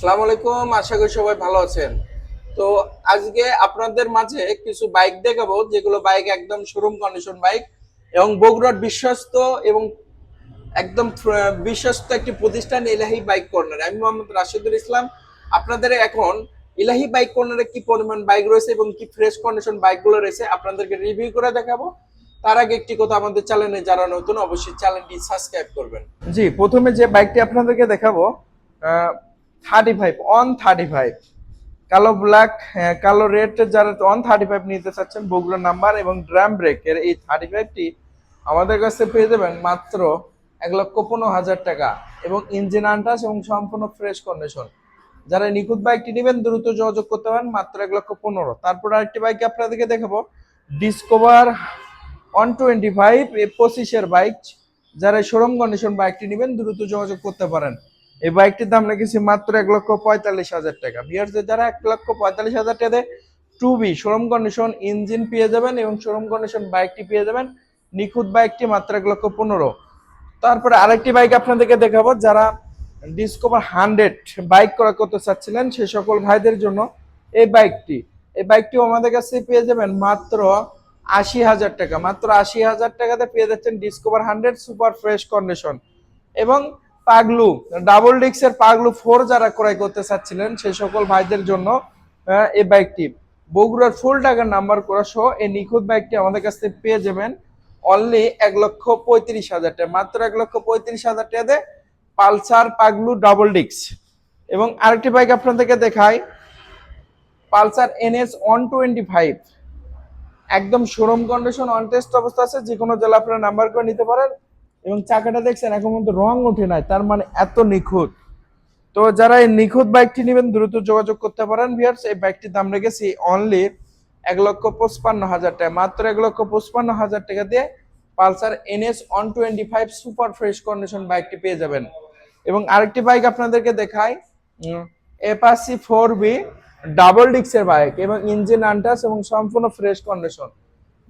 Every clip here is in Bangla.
আসসালামু আলাইকুম, আশা করি সবাই ভালো আছেন। তো আজকে আপনাদের মাঝে কিছু বাইক দেখাবো, যেগুলো বাইক একদম শোরুম কন্ডিশন বাইক এবং বগুড়ার বিশ্বস্ত এবং একদম বিশ্বস্ত একটি প্রতিষ্ঠান ইলাহি বাইক কর্নার। আমি মোহাম্মদ রাশিদুল ইসলাম। আপনাদের এখন ইলাহি বাইক কর্নারে কি পরিমাণ বাইক রয়েছে এবং কি ফ্রেশ কন্ডিশন বাইকগুলো রয়েছে আপনাদেরকে রিভিউ করে দেখাবো। তার আগে একটি কথা, আমাদের চ্যানেলে যারা নতুন অবশ্যই চ্যানেলটি সাবস্ক্রাইব করবেন। জি, প্রথমে যে বাইকটি আপনাদেরকে দেখাবো 35 অন 35 কালো ব্ল্যাক, কালো রেড, যারা 135 নিতে চাচ্ছেন বগুড়া নাম্বার এবং ড্রাম ব্রেকের এই 35টি আমাদের কাছে পেয়ে যাবেন মাত্র 1,15,000 টাকা এবং ইঞ্জিন আনটাচ এবং সম্পূর্ণ ফ্রেশ কন্ডিশন। যারা নিখুঁত বাইকটি নেবেন দ্রুত যোগাযোগ করতে পারেন মাত্র 1,15,000। তারপর আরেকটি বাইক আপনাদেরকে দেখাবো, ডিসকভার 125 25-এর বাইক। যারা শোরুম কন্ডিশন বাইকটি নেবেন দ্রুত যোগাযোগ করতে পারেন। এই বাইকটির দাম রেখেছি মাত্র 1,45,000 টাকা। ভিউয়ার্স, যারা 1,45,000 টাকা to be showroom condition engine পেয়ে যাবেন এবং শোরুম কন্ডিশন বাইকটি পেয়ে যাবেন নিখুঁত বাইকটি মাত্র 1,15,000। তারপরে আরেকটি বাইক আপনাদেরকে দেখাবো, যারা ডিসকভার 100 বাইক ক্রয় করতে চাচ্ছিলেন সে সকল ভাইদের জন্য এই বাইকটিও আমাদের কাছে পেয়ে যাবেন মাত্র 80,000 টাকা। মাত্র 80,000 টাকাতে পেয়ে যাচ্ছেন ডিসকভার 100 সুপার ফ্রেশ কন্ডিশন এবং পাগলু ডাবল ডিক্সের পাগলু 4 যারা ক্রয় করতে চাচ্ছিলেন সেই সকল ভাইদের জন্য এই বাইকটি বগুড়ার ফুল টাকার নাম্বার করা সহ এই নিখুঁত বাইকটি আমাদের কাছ থেকে পেয়ে যাবেন অনলি 1,35,000 টাকা। মাত্র 1,35,000 টাকাতে পালসার পাগলু ডাবল ডিক্স। এবং আরেকটি বাইক আপনাদেরকে দেখাই, পালসার NS 125 একদম শোরুম কন্ডিশন অন টেস্ট অবস্থা আছে, যে কোনো জেলা আপনারা নাম্বার করে নিতে পারেন এবং চাকাটা দেখছেন এখন পর্যন্ত রং ওঠে নাই, তার মানে এত নিখুঁত। তো যারা এই নিখুঁত বাইকটি নেবেন দ্রুত যোগাযোগ করতে পারেন। ভিউয়ার্স, এই বাইকটির দাম রেখেছি অনলি 1,55,000 টাকা। মাত্র 1,55,000 টাকা দিয়ে Pulsar NS 125 super fresh condition বাইকটি পেয়ে যাবেন। এবং আরেকটি বাইক আপনাদেরকে দেখাই, অ্যাপাচি 4B ডাবল ডিক্সের বাইক এবং ইঞ্জিন আনটাচ এবং সম্পূর্ণ ফ্রেশ কন্ডিশন।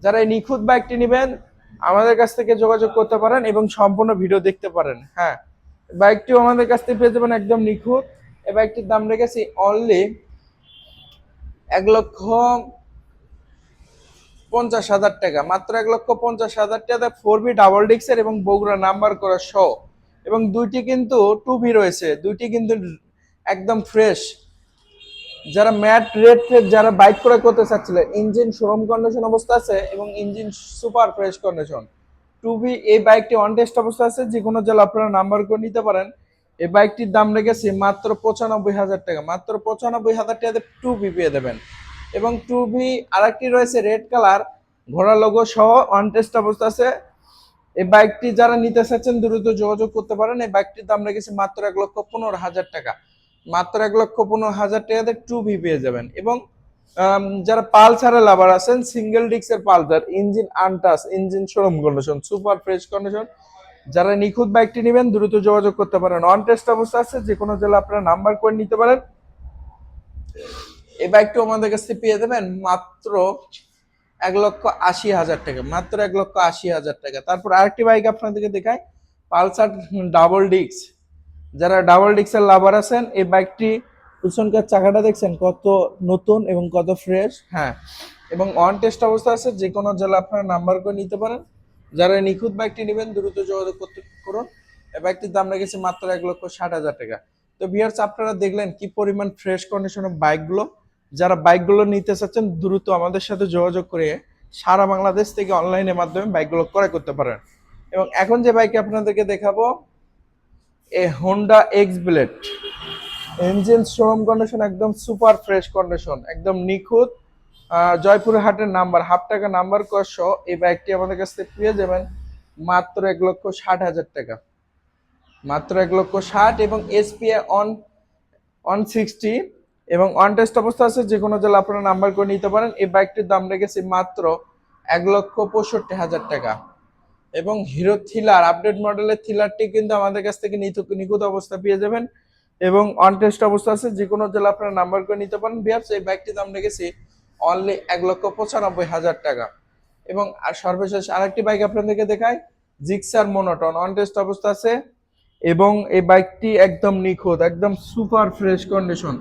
যারা এই নিখুঁত বাইকটি নেবেন আমাদের কাছ থেকে যোগাযোগ করতে পারেন এবং সম্পূর্ণ ভিডিও দেখতে পারেন। হ্যাঁ, বাইকটিও আমাদের কাছ থেকে পেয়ে যাবেন একদম নিখুঁত। এই বাইকটির দাম রেখেছি অনলি 1,50,000 টাকা। মাত্র 1,50,000 টাকা 4B ডাবল ডিক্সের এবং বগুড়া নাম্বার করা সহ এবং দুইটি কিন্তু 2B রয়েছে, দুইটি কিন্তু একদম ফ্রেশ। যারা ম্যাট রেড যারা বাইক ক্রয় করতে চাচ্ছিলেন, ইঞ্জিন শোরুম কন্ডিশন অবস্থা আছে এবং ইঞ্জিন সুপার ফ্রেশ কন্ডিশন। টুবি এই বাইকটি অন টেস্ট অবস্থা আছে, যে কোনো জেলা আপনারা নাম্বার করে নিতে পারেন। এই বাইকটির দাম রেখেছি মাত্র 95,000 টাকা। মাত্র 95,000 টাকাতে টুবি পেয়ে দেবেন। এবং টুবি আরেকটি রয়েছে রেড কালার ঘোড়া লোগো সহ অন টেস্ট অবস্থা আছে। এই বাইকটি যারা নিতে চাচ্ছেন দ্রুত যোগাযোগ করতে পারেন। এই বাইকটির দাম রেখেছি মাত্র 1,15,000 টাকা। মাত্র 1,15,000 টাকাতে টুবি পেয়ে যাবেন। এবং যারা পালসারের লাভার আছেন, সিঙ্গেল ডিক্সের Pulsar engine untouch, engine showroom condition super fresh condition, যারা নিখুঁত বাইকটি নেবেন দ্রুত যোগাযোগ করতে পারেন। অন টেস্ট অবস্থা আছে, যে কোনো জেলা আপনারা নাম্বার করে নিতে পারেন। এই বাইকটি আমাদের কাছে পেয়ে যাবেন মাত্র 1,80,000 টাকা। মাত্র 1,80,000 টাকা। তারপর আরেকটি বাইক আপনাদেরকে দেখায়, পালসার ডাবল ডিক্স। যারা ডাবল ডিক্সের লাভার আছেন, এই বাইকটি পিছনকার চাকাটা দেখছেন কত নতুন এবং কত ফ্রেশ। হ্যাঁ, এবং অন টেস্ট অবস্থা আছে, যে কোনো জেলা আপনারা নাম্বার করে নিতে পারেন। যারা নিখুঁত বাইকটি নেবেন দ্রুত যোগাযোগ করুন। এই বাইকটির দাম রেখেছে মাত্র 1,60,000 টাকা। তো ভিউয়ার্স, আপনারা দেখলেন কি পরিমাণ ফ্রেশ কন্ডিশনের বাইকগুলো। যারা বাইকগুলো নিতে চাচ্ছেন দ্রুত আমাদের সাথে যোগাযোগ করে সারা বাংলাদেশ থেকে অনলাইনের মাধ্যমে বাইকগুলো ক্রয় করতে পারেন। এবং এখন যে বাইকটি আপনাদেরকে দেখাবো, এ Honda X Blade. Engine showroom condition একদম সুপার ফ্রেশ কন্ডিশন, একদম নিখুঁত। জয়পুর হাটের নাম্বার, হাফ টাকা নাম্বার করা সহ এই বাইকটি আমাদের কাছ থেকে পেয়ে যাবেন মাত্র 1,60,000 টাকা। মাত্র 1,60,000 এবং SPI অন 160 এবং অন টেস্ট অবস্থা আছে, যে কোনো জেলা আপনারা নাম্বার করে নিতে পারেন। এই বাইকটির দাম রেখেছি মাত্র 1,65,000 টাকা। এবং হিরো থ্রিলার আপডেট মডেলের থ্রিলারটি কিন্তু আমাদের কাছ থেকে নিখুঁত অবস্থা পেয়ে যাবেন এবং অন টেস্ট অবস্থা আছে, যে কোনো জেলা আপনারা নাম্বার করে নিতে পারেন। বিয়ার্স, এই বাইকটির দাম রেখেছি অনলি 1,95,000 টাকা। এবং আর সর্বশেষ আরেকটি বাইক আপনাদেরকে দেখাই, জিক্সার মনোটন অন টেস্ট অবস্থা আছে এবং এই বাইকটি একদম নিখুঁত, একদম সুপার ফ্রেশ কন্ডিশন।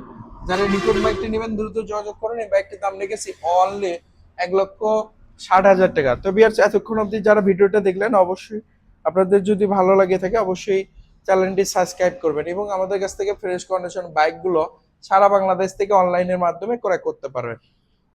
যারা নিখুঁত বাইকটি নেবেন দ্রুত যোগাযোগ করুন। এই বাইকটির দাম রেখেছি অনলি 1,60,000 টাকা। তো ভিউয়ার্স, এতক্ষণ অবধি যারা ভিডিওটা দেখলেন, অবশ্যই আপনাদের যদি ভালো লাগে থাকে অবশ্যই চ্যানেলটি সাবস্ক্রাইব করবেন এবং আমাদের কাছ থেকে ফ্রেশ কন্ডিশন বাইকগুলো সারা বাংলাদেশ থেকে অনলাইনের মাধ্যমে ক্রয় করতে পারবেন।